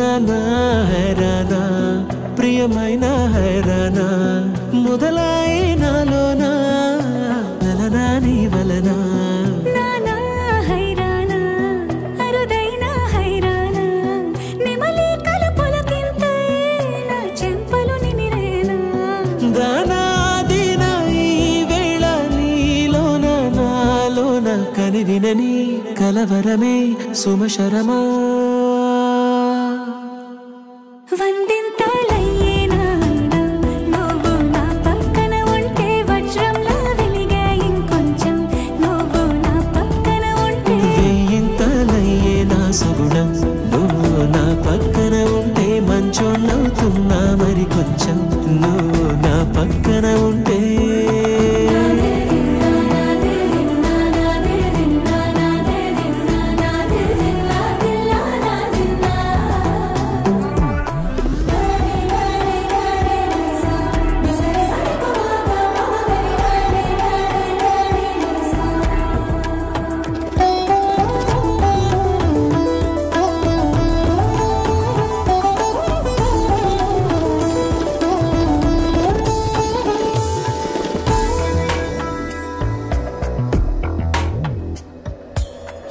హైరానా హైరానా ప్రియమైన హైరానా మొదలై నాలోనా లలనా నీ వలనా కనివినని కలవరమే సుమశరమా వేయింతలయ్యే నా సుగుణం నువ్వు నా పక్కన ఉంటే మంచోళ్ళవుతున్నా మరి కొంచెం నువ్వు నా పక్కన ఉంటే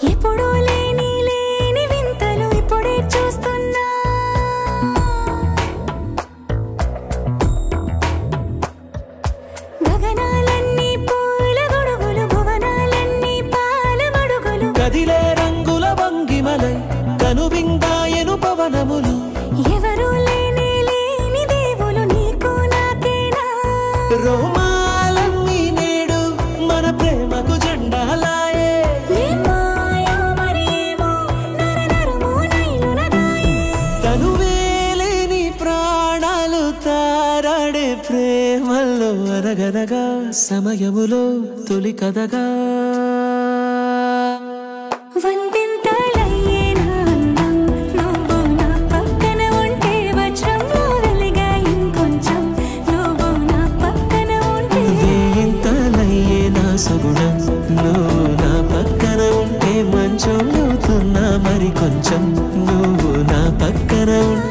ఎప్పుడూ లేని వింతలు ఇప్పుడే చూస్తున్నా గగనాలన్నీ పూల గొడుగులు భువనాలన్నీ పాల మడుగులు కదిలే రంగుల వంగిమలై కనువిందాయను పవనములు ఎవరూ లేని దేవులు నీకు నాకేనా రోమాలన్నీ నేడు మన ప్రేమకు జెండాలాయే తనువేలేని ప్రాణాలు తారాడే ప్రేమల్లో అరగనగా సమయములో తొలి కథగా వందింతలయ్యే నా అందం నువ్వు నా పక్కన ఉంటే వజ్రంలో వెలిగా ఇంకొంచెం నువ్వు నా పక్కన ఉంటే వేయింతలయ్యే నా సుగుణం నువ్వు నా పక్కన ఉంటే మంచోళ్ళవుతున్నా మరి కొంచెం నువ్వు నా పక్కన ఉంటే